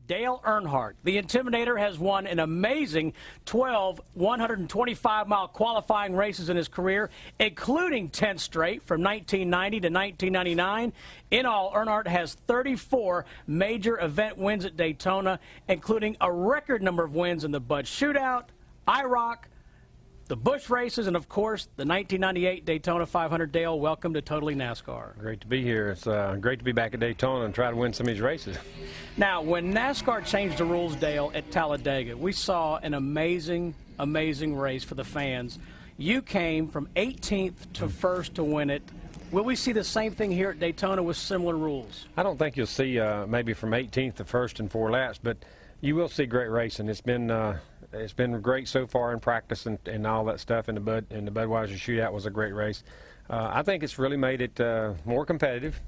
Dale Earnhardt, the Intimidator, has won an amazing 12 125-mile qualifying races in his career, including 10 straight from 1990 to 1999. In all, Earnhardt has 34 major event wins at Daytona, including a record number of wins in the Bud Shootout, IROC, the Busch races, and, of course, the 1998 Daytona 500. Dale, welcome to Totally NASCAR. Great to be here. It's great to be back at Daytona and try to win some of these races. Now, when NASCAR changed the rules, Dale, at Talladega, we saw an amazing, amazing race for the fans. You came from 18th to 1st to win it. Will we see the same thing here at Daytona with similar rules? I don't think you'll see maybe from 18th to 1st in 4 laps, but you will see great racing. It's been great so far in practice and all that stuff. And the Budweiser Shootout was a great race. I think it's really made it more competitive,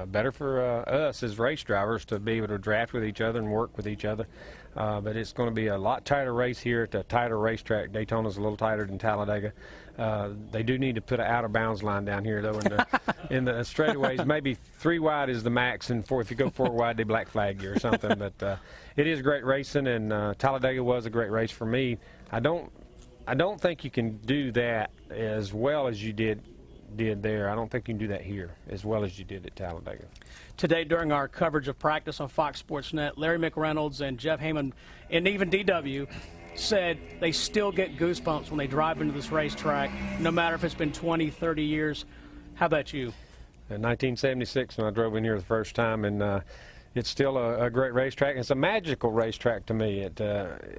better for us as race drivers to be able to draft with each other and work with each other. But it's going to be a lot tighter race here at a tighter racetrack. Daytona's a little tighter than Talladega. They do need to put an out-of-bounds line down here, though, in the straightaways. Maybe 3 wide is the max, and if you go 4 wide, they black flag you or something. But it is great racing, and Talladega was a great race for me. I don't think you can do that as well as you did there. I don't think you can do that here as well as you did at Talladega. Today, during our coverage of practice on Fox Sports Net, Larry McReynolds and Jeff Heyman, and even DW, said they still get goosebumps when they drive into this racetrack, no matter if it's been 20, 30 years. How about you? In 1976, when I drove in here the first time, and it's still a great racetrack. It's a magical racetrack to me.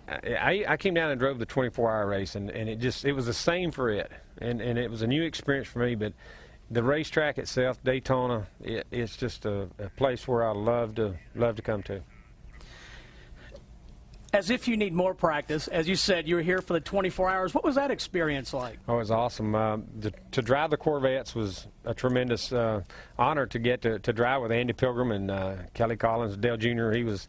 I came down and drove the 24-hour race, and it was the same for it, and it was a new experience for me. But the racetrack itself, Daytona, it's just a place where I love to come to. As if you need more practice, as you said, you were here for the 24 hours. What was that experience like? Oh, it was awesome. To drive the Corvettes was a tremendous honor to get to drive with Andy Pilgrim and Kelly Collins, Dale Jr. He was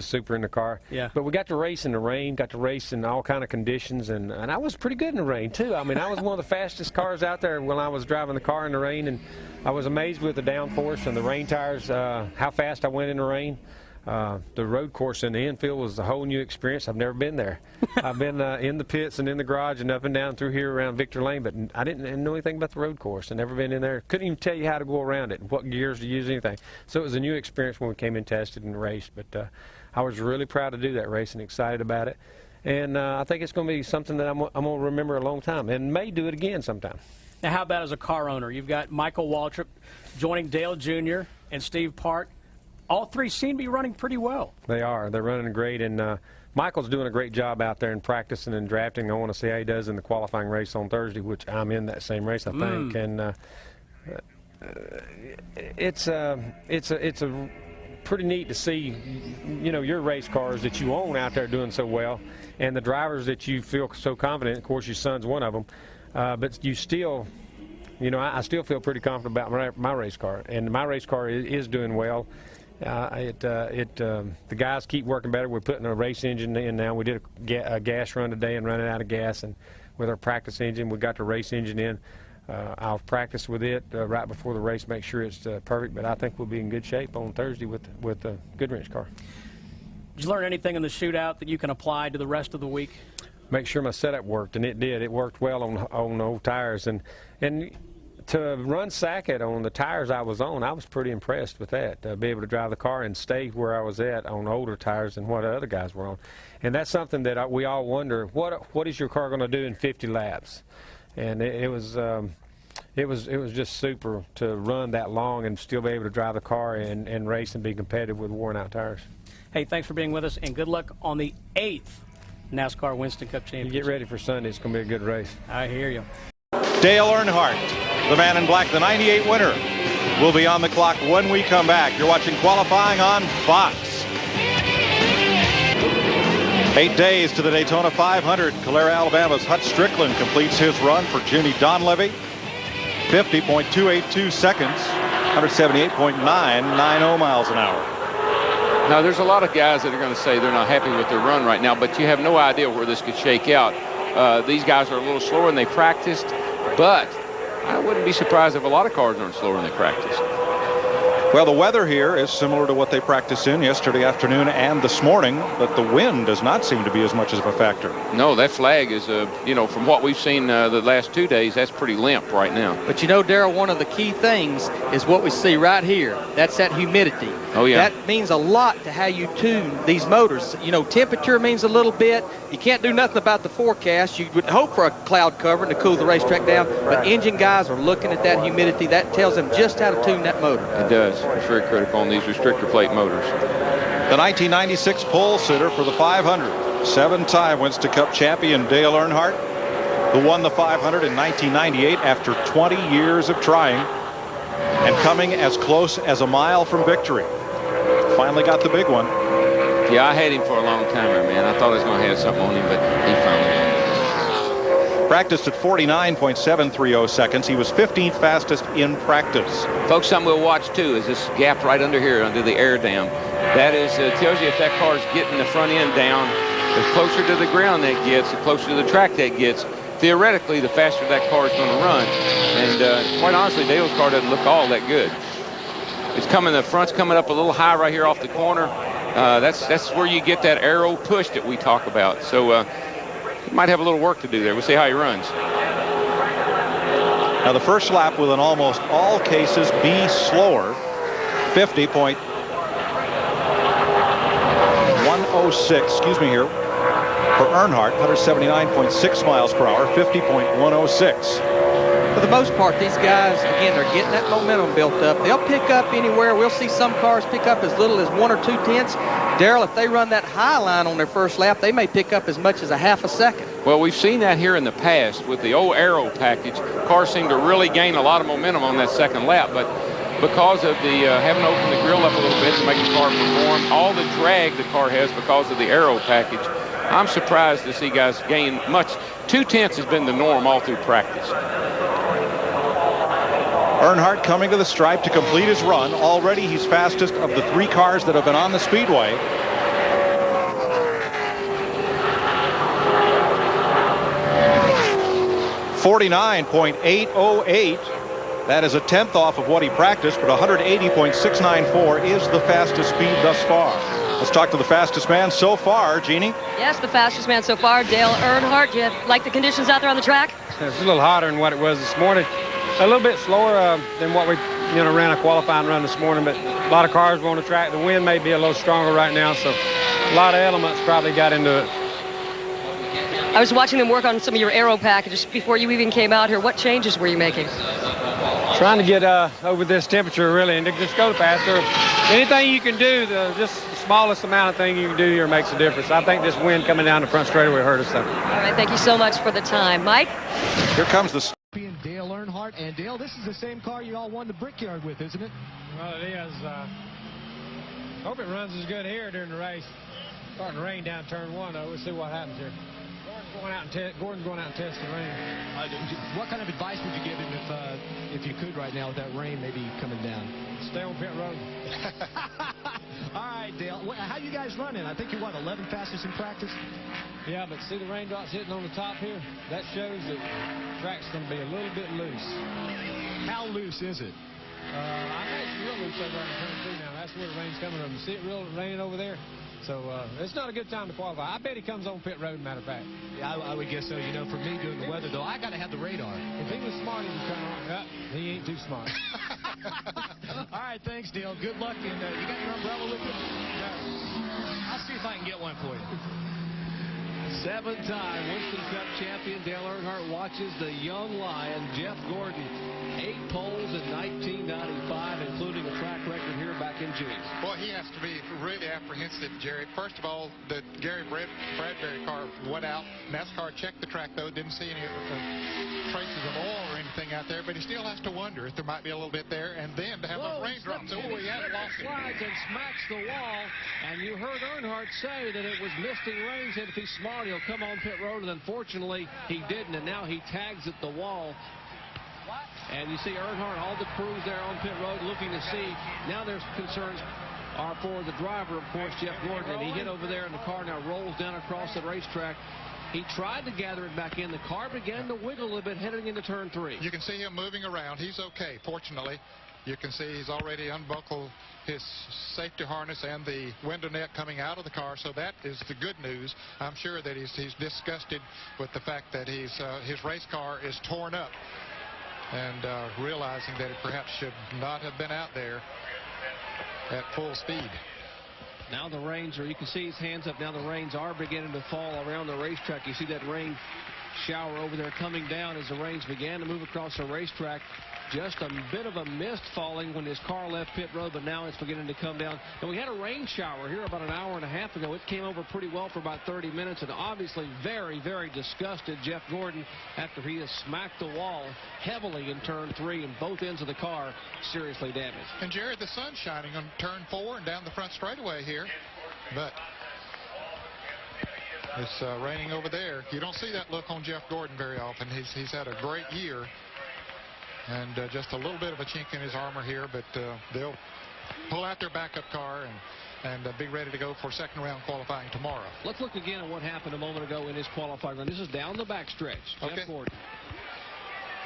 super in the car. Yeah. But we got to race in the rain, got to race in all kind of conditions, and I was pretty good in the rain, too. I mean, I was one of the fastest cars out there when I was driving the car in the rain, and I was amazed with the downforce and the rain tires, how fast I went in the rain. The road course in the infield was a whole new experience. I've never been there. I've been in the pits and in the garage and up and down through here around Victor Lane, but I didn't know anything about the road course. I've never been in there. Couldn't even tell you how to go around it and what gears to use, anything. So it was a new experience when we came and tested and raced. But I was really proud to do that race and excited about it. And I think it's going to be something that I'm going to remember a long time and may do it again sometime. Now, how about as a car owner? You've got Michael Waltrip joining Dale Jr. and Steve Park. All three seem to be running pretty well. They are. They're running great, and Michael's doing a great job out there in practicing and drafting. I want to see how he does in the qualifying race on Thursday, which I'm in that same race, I think. And it's a pretty neat to see, your race cars that you own out there doing so well, and the drivers that you feel so confident. Of course, your son's one of them, but you still. I still feel pretty confident about my race car, and my race car is doing well. The guys keep working better. We're putting a race engine in now. We did a gas run today and running out of gas, and with our practice engine, we got the race engine in. I'll practice with it right before the race, make sure it's perfect. But I think we'll be in good shape on Thursday with the Goodwrench car. Did you learn anything in the shootout that you can apply to the rest of the week? Make sure my setup worked, and it did. It worked well on old tires, and to run Sackett on the tires I was on, I was pretty impressed with that. To be able to drive the car and stay where I was at on older tires than what other guys were on. And that's something that we all wonder, what is your car going to do in 50 laps? And it was just super to run that long and still be able to drive the car and race and be competitive with worn out tires. Hey, thanks for being with us, and good luck on the 8th NASCAR Winston Cup Championship. You get ready for Sunday. It's going to be a good race. I hear you. Dale Earnhardt, the man in black, the 98 winner, will be on the clock when we come back. You're watching qualifying on Fox. 8 days to the Daytona 500. Calera, Alabama's Hut Strickland completes his run for Jimmy Donlevy. 50.282 seconds, 178.990 miles an hour. Now, there's a lot of guys that are going to say they're not happy with their run right now, but you have no idea where this could shake out. These guys are a little slower than they practiced, but I wouldn't be surprised if a lot of cars aren't slower than they practiced. Well, the weather here is similar to what they practiced in yesterday afternoon and this morning, but the wind does not seem to be as much of a factor. No, that flag is, you know, from what we've seen the last 2 days, that's pretty limp right now. But you know, Darrell, one of the key things is what we see right here. That's that humidity. Oh, yeah. That means a lot to how you tune these motors. You know, temperature means a little bit. You can't do nothing about the forecast. You would hope for a cloud cover to cool the racetrack down, but engine guys are looking at that humidity. That tells them just how to tune that motor. It does. It's very critical on these restrictor plate motors. The 1996 pole sitter for the 500. 7-time Winston Cup champion Dale Earnhardt, who won the 500 in 1998 after 20 years of trying and coming as close as a mile from victory. Finally got the big one. Yeah, I had him for a long time, man. I thought I was going to have something on him, but he finally did. Practiced at 49.730 seconds. He was 15th fastest in practice. Folks, something we'll watch too is this gap right under here, under the air dam. That is tells you if that car is getting the front end down, the closer to the ground that gets, the closer to the track that gets. Theoretically, the faster that car is going to run. And quite honestly, Dale's car doesn't look all that good. It's coming, the front's coming up a little high right here off the corner. That's where you get that aero push that we talk about. So he might have a little work to do there. We'll see how he runs. Now the first lap will in almost all cases be slower. 50.106, excuse me here, for Earnhardt, 179.6 miles per hour, 50.106. For the most part, these guys, again, they're getting that momentum built up. They'll pick up anywhere. We'll see some cars pick up as little as 1 or 2 tenths. Darrell, if they run that high line on their first lap, they may pick up as much as a half a second. Well, we've seen that here in the past with the old aero package. Cars seem to really gain a lot of momentum on that second lap, but because of the having to open the grill up a little bit to make the car perform, all the drag the car has because of the aero package, I'm surprised to see guys gain much. 2 tenths has been the norm all through practice. Earnhardt coming to the stripe to complete his run. Already he's fastest of the 3 cars that have been on the speedway. .808. That is a tenth off of what he practiced, but 180.694 is the fastest speed thus far. Let's talk to the fastest man so far, Jeannie. Yes, the fastest man so far, Dale Earnhardt. Do you like the conditions out there on the track? It's a little hotter than what it was this morning. A little bit slower than what we ran a qualifying run this morning, but a lot of cars were on the track. The wind may be a little stronger right now, so a lot of elements probably got into it. I was watching them work on some of your aero packages before you even came out here. What changes were you making? Trying to get over this temperature, really, and to just go faster. Anything you can do, just the smallest amount of thing you can do here makes a difference. I think this wind coming down the front straightaway hurt us, though. All right, thank you so much for the time. Mike? Here comes the... Dale Earnhardt. And Dale, this is the same car you all won the Brickyard with, isn't it? Well, it is. Hope it runs as good here during the race. Starting to rain down turn 1, though. We'll see what happens here. Gordon's going out and testing the rain. What kind of advice would you give him if you could right now with that rain maybe coming down? Stay on pit road. All right, Dale. How you guys running? I think you're, what, 11 fastest in practice? Yeah, but see the raindrops hitting on the top here? That shows that the track's going to be a little bit loose. How loose is it? I think it's real loose over in turn 2 now. That's where the rain's coming from. You see it real raining over there? So it's not a good time to qualify. I bet he comes on pit road, matter of fact. Yeah, I would guess so. You know, for me doing the weather, though, I got to have the radar. If he was smart, he would come on. Yep, he ain't too smart. All right, thanks, Dale. Good luck. And you got your umbrella with you? No. I'll see if I can get one for you. 7-time Winston Cup champion Dale Earnhardt watches the young lion, Jeff Gordon. 8 poles in 1995, including a track record here back in June. Well, he has to be really apprehensive, Jerry. First of all, the Gary Bradbury car went out. NASCAR checked the track, though, didn't see any traces of oil or anything out there, but he still has to wonder if there might be a little bit there, and then to have a raindrop. So he hasn't lost it. Slides and smacks the wall, and you heard Earnhardt say that it was misting rain. Said if he's smart, he'll come on pit road, and unfortunately, he didn't, and now he tags at the wall. And you see Earnhardt, all the crews there on pit road looking to see. Now there's concerns are for the driver, of course, Jeff Gordon. And he hit over there, and the car now rolls down across the racetrack. He tried to gather it back in. The car began to wiggle a little bit heading into turn 3. You can see him moving around. He's okay, fortunately. You can see he's already unbuckled his safety harness and the window net coming out of the car, so that is the good news. I'm sure that he's disgusted with the fact that his race car is torn up, and realizing that it perhaps should not have been out there at full speed. Now the rains you can see his hands up. Now the rains are beginning to fall around the racetrack. You see that rain shower over there coming down as the rains began to move across the racetrack. Just a bit of a mist falling when his car left pit road, but now it's beginning to come down. And we had a rain shower here about an hour and a half ago. It came over pretty well for about 30 minutes, and obviously very, very disgusted Jeff Gordon after he has smacked the wall heavily in turn 3, and both ends of the car seriously damaged. And Jerry, the sun's shining on turn 4 and down the front straightaway here, but it's raining over there. You don't see that look on Jeff Gordon very often. He's had a great year. And just a little bit of a chink in his armor here, but they'll pull out their backup car and be ready to go for second round qualifying tomorrow. Let's look again at what happened a moment ago in his qualifying run. This is down the backstretch. Okay. Jeff Gordon.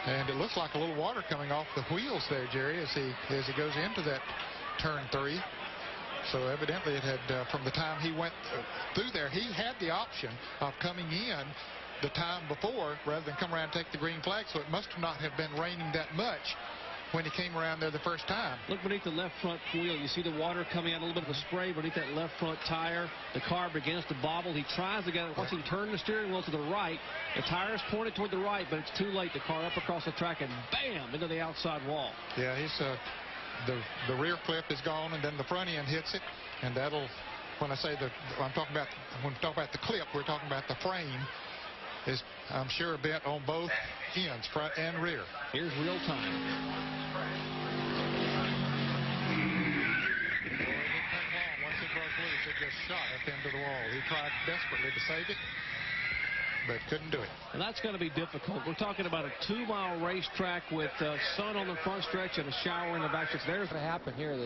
And it looks like a little water coming off the wheels there, Jerry, as he goes into that turn 3. So evidently it had, from the time he went through there, he had the option of coming in the time before rather than come around and take the green flag, so it must not have been raining that much when he came around there the first time. Look beneath the left front wheel. You see the water coming out, a little bit of a spray beneath that left front tire. The car begins to bobble. He tries to get it. Once he turned the steering wheel to the right, the tire is pointed toward the right, but it's too late. The car up across the track and bam, into the outside wall. Yeah, he's the rear clip is gone, and then the front end hits it, and that'll, when I say when we talk about the clip, we're talking about the frame. Is, I'm sure, bent on both ends, front and rear. Here's real time. Once it broke loose, it just shot up into the wall. He tried desperately to save it, but couldn't do it. And that's going to be difficult. We're talking about a 2-mile racetrack with sun on the front stretch and a shower in the back stretch. There's what happened here.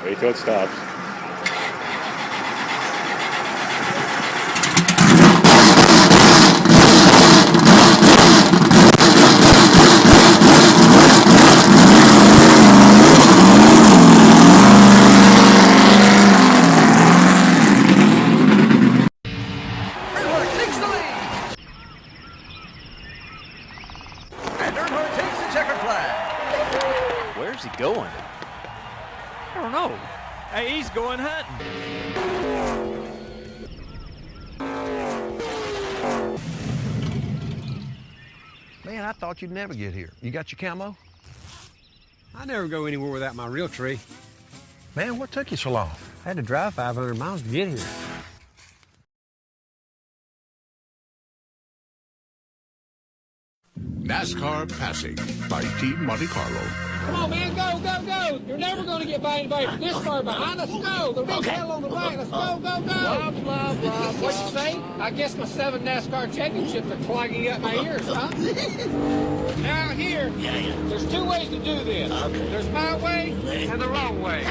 Wait till it stops. Earnhardt takes the lead. And Earnhardt takes the checkered flag. Where's he going? I don't know. Hey, he's going hunting. Man, I thought you'd never get here. You got your camo? I never go anywhere without my real tree. Man, what took you so long? I had to drive 500 miles to get here. NASCAR Passing by Team Monte Carlo. Come on, man, go, go, go. You're never going to get by anybody from this far behind. Let's go. The big hill on the right. Let's go, go, go. Blah, blah, blah. What'd you say? I guess my 7 NASCAR championships are clogging up my ears, huh? Now here, there's 2 ways to do this. There's my way and the wrong way.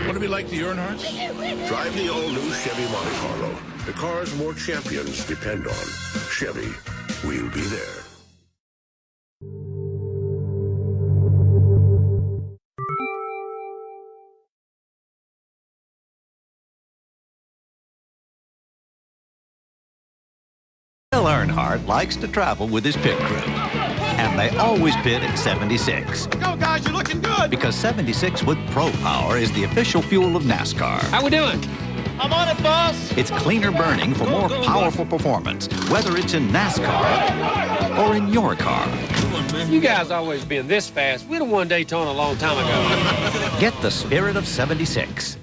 Want to be like the Earnhardts? Drive the all-new Chevy Monte Carlo. The cars more champions depend on. Chevy, we'll be there. Dale Earnhardt likes to travel with his pit crew, and they always pit at 76. Go, guys, you're looking good. Because 76 with Pro Power is the official fuel of NASCAR. How we doing? I'm on it, boss. It's cleaner burning for more powerful performance, whether it's in NASCAR or in your car. You guys always been this fast. We'd have won Daytona a long time ago. Get the spirit of 76.